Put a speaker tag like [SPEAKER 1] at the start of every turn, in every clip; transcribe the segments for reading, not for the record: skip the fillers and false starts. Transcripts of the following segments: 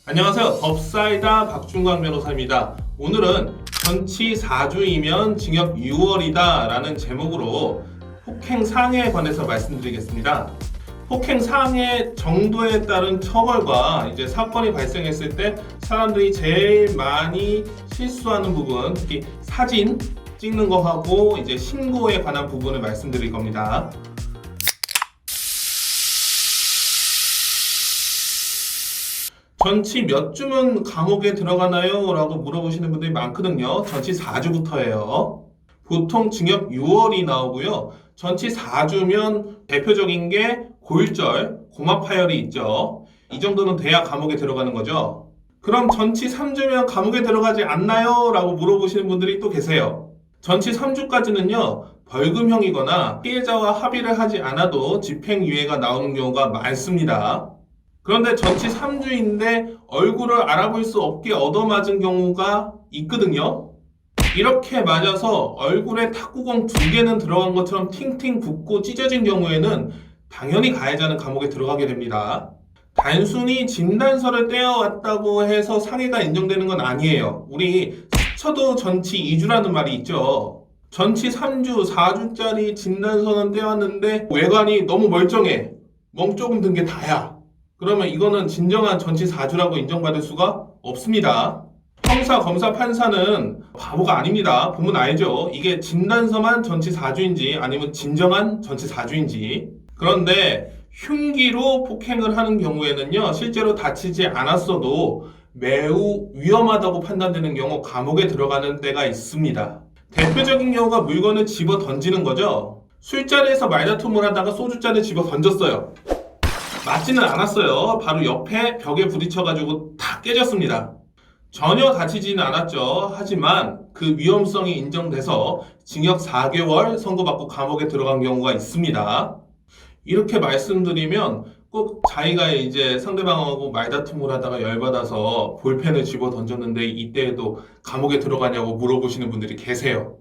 [SPEAKER 1] 안녕하세요. 법사이다 박준광 변호사입니다. 오늘은 전치 4주이면 징역 6월이다 라는 제목으로 폭행 상해에 관해서 말씀드리겠습니다. 폭행 상해 정도에 따른 처벌과 이제 사건이 발생했을 때 사람들이 제일 많이 실수하는 부분, 특히 사진 찍는 거하고 이제 신고에 관한 부분을 말씀드릴 겁니다. 전치 몇 주면 감옥에 들어가나요? 라고 물어보시는 분들이 많거든요. 전치 4주부터예요. 보통 징역 6월이 나오고요. 전치 4주면 대표적인 게 고일절, 고막파열이 있죠. 이 정도는 돼야 감옥에 들어가는 거죠. 그럼 전치 3주면 감옥에 들어가지 않나요? 라고 물어보시는 분들이 또 계세요. 전치 3주까지는요. 벌금형이거나 피해자와 합의를 하지 않아도 집행유예가 나오는 경우가 많습니다. 그런데 전치 3주인데 얼굴을 알아볼 수 없게 얻어맞은 경우가 있거든요. 이렇게 맞아서 얼굴에 탁구공 2개는 들어간 것처럼 팅팅 붓고 찢어진 경우에는 당연히 가해자는 감옥에 들어가게 됩니다. 단순히 진단서를 떼어왔다고 해서 상해가 인정되는 건 아니에요. 우리 스쳐도 전치 2주라는 말이 있죠. 전치 3주, 4주짜리 진단서는 떼왔는데 외관이 너무 멀쩡해. 멍 조금 든 게 다야. 그러면 이거는 진정한 전치 4주라고 인정받을 수가 없습니다. 형사, 검사, 판사는 바보가 아닙니다. 보면 알죠. 이게 진단서만 전치 4주인지 아니면 진정한 전치 4주인지. 그런데 흉기로 폭행을 하는 경우에는요. 실제로 다치지 않았어도 매우 위험하다고 판단되는 경우 감옥에 들어가는 때가 있습니다. 대표적인 경우가 물건을 집어 던지는 거죠. 술자리에서 말다툼을 하다가 소주잔을 집어 던졌어요. 맞지는 않았어요. 바로 옆에 벽에 부딪혀가지고 다 깨졌습니다. 전혀 다치지는 않았죠. 하지만 그 위험성이 인정돼서 징역 4개월 선고받고 감옥에 들어간 경우가 있습니다. 이렇게 말씀드리면 꼭 자기가 이제 상대방하고 말다툼을 하다가 열받아서 볼펜을 집어 던졌는데 이때에도 감옥에 들어가냐고 물어보시는 분들이 계세요.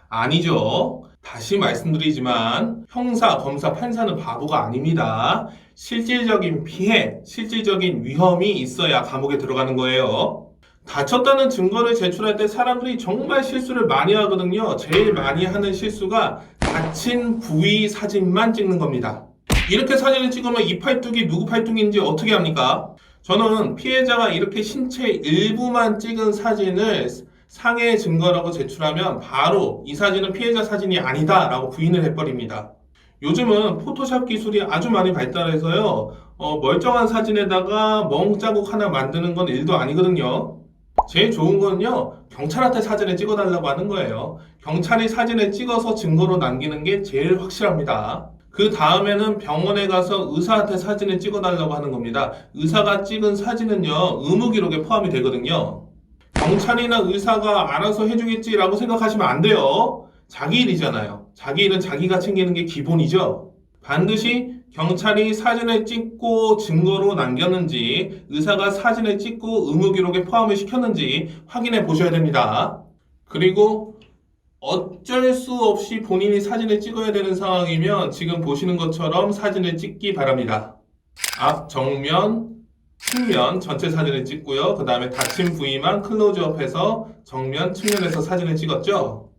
[SPEAKER 1] 아니죠. 다시 말씀드리지만 형사, 검사, 판사는 바보가 아닙니다. 실질적인 피해, 실질적인 위험이 있어야 감옥에 들어가는 거예요. 다쳤다는 증거를 제출할 때 사람들이 정말 실수를 많이 하거든요. 제일 많이 하는 실수가 다친 부위 사진만 찍는 겁니다. 이렇게 사진을 찍으면 이 팔뚝이 누구 팔뚝인지 어떻게 합니까? 저는 피해자가 이렇게 신체 일부만 찍은 사진을 상해 증거라고 제출하면 바로 이 사진은 피해자 사진이 아니다 라고 부인을 해버립니다. 요즘은 포토샵 기술이 아주 많이 발달해서요. 멀쩡한 사진에다가 멍 자국 하나 만드는 건 일도 아니거든요. 제일 좋은 건요. 경찰한테 사진을 찍어달라고 하는 거예요. 경찰이 사진을 찍어서 증거로 남기는 게 제일 확실합니다. 그 다음에는 병원에 가서 의사한테 사진을 찍어달라고 하는 겁니다. 의사가 찍은 사진은요. 의무기록에 포함이 되거든요. 경찰이나 의사가 알아서 해주겠지라고 생각하시면 안 돼요. 자기 일이잖아요. 자기 일은 자기가 챙기는 게 기본이죠. 반드시 경찰이 사진을 찍고 증거로 남겼는지 의사가 사진을 찍고 의무기록에 포함을 시켰는지 확인해 보셔야 됩니다. 그리고 어쩔 수 없이 본인이 사진을 찍어야 되는 상황이면 지금 보시는 것처럼 사진을 찍기 바랍니다. 앞, 정면, 측면 전체 사진을 찍고요. 그 다음에 다친 부위만 클로즈업해서 정면, 측면에서 사진을 찍었죠.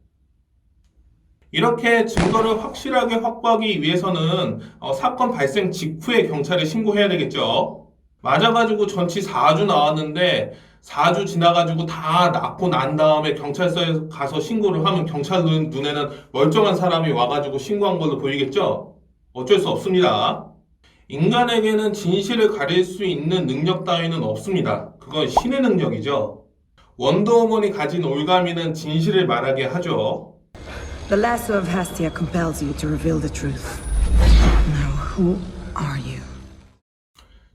[SPEAKER 1] 이렇게 증거를 확실하게 확보하기 위해서는 사건 발생 직후에 경찰에 신고해야 되겠죠. 맞아가지고 전치 4주 나왔는데 4주 지나가지고 다 낫고 난 다음에 경찰서에 가서 신고를 하면 경찰 눈에는 멀쩡한 사람이 와가지고 신고한 걸로 보이겠죠? 어쩔 수 없습니다. 인간에게는 진실을 가릴 수 있는 능력 따위는 없습니다. 그건 신의 능력이죠. 원더우먼이 가진 올가미는 진실을 말하게 하죠.
[SPEAKER 2] The lasso of Hastia compels you to reveal the truth. Now, who are you?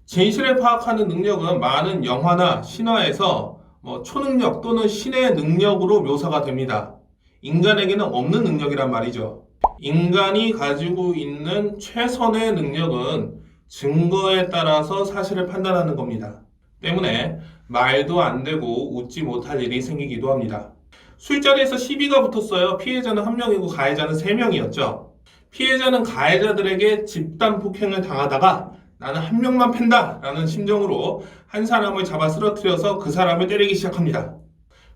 [SPEAKER 1] 진실을 파악하는 능력은 많은 영화나 신화에서 초능력 또는 신의 능력으로 묘사가 됩니다. 인간에게는 없는 능력이란 말이죠. 인간이 가지고 있는 최선의 능력은 증거에 따라서 사실을 판단하는 겁니다. 때문에 말도 안 되고 웃지 못할 일이 생기기도 합니다. 술자리에서 시비가 붙었어요. 피해자는 1명이고 가해자는 3명이었죠. 피해자는 가해자들에게 집단 폭행을 당하다가 나는 한 명만 팬다 라는 심정으로 한 사람을 잡아 쓰러뜨려서 그 사람을 때리기 시작합니다.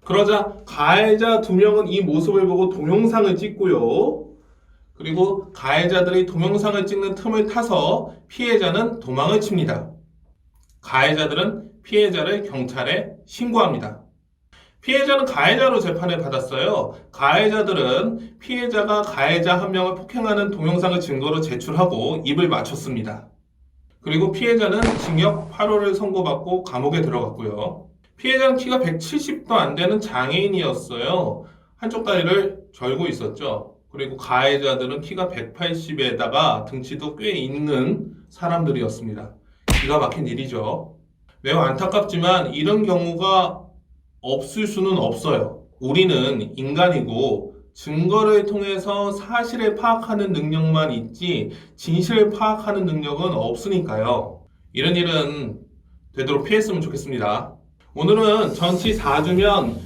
[SPEAKER 1] 그러자 가해자 2명은 이 모습을 보고 동영상을 찍고요. 그리고 가해자들이 동영상을 찍는 틈을 타서 피해자는 도망을 칩니다. 가해자들은 피해자를 경찰에 신고합니다. 피해자는 가해자로 재판을 받았어요. 가해자들은 피해자가 가해자 한 명을 폭행하는 동영상을 증거로 제출하고 입을 맞췄습니다. 그리고 피해자는 징역 8월을 선고받고 감옥에 들어갔고요. 피해자는 키가 170도 안 되는 장애인이었어요. 한쪽 다리를 절고 있었죠. 그리고 가해자들은 키가 180에다가 등치도 꽤 있는 사람들이었습니다. 기가 막힌 일이죠. 매우 안타깝지만 이런 경우가 없을 수는 없어요. 우리는 인간이고 증거를 통해서 사실을 파악하는 능력만 있지 진실을 파악하는 능력은 없으니까요. 이런 일은 되도록 피했으면 좋겠습니다. 오늘은 전치 4주면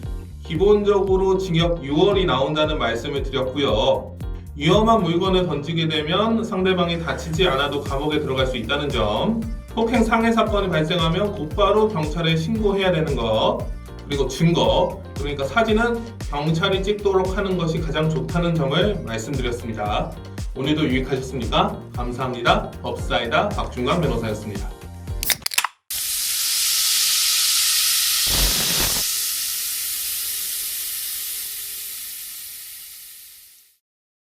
[SPEAKER 1] 기본적으로 징역 6월이 나온다는 말씀을 드렸고요. 위험한 물건을 던지게 되면 상대방이 다치지 않아도 감옥에 들어갈 수 있다는 점, 폭행 상해 사건이 발생하면 곧바로 경찰에 신고해야 되는 것, 그리고 증거, 그러니까 사진은 경찰이 찍도록 하는 것이 가장 좋다는 점을 말씀드렸습니다. 오늘도 유익하셨습니까? 감사합니다. 법사이다 박준광 변호사였습니다.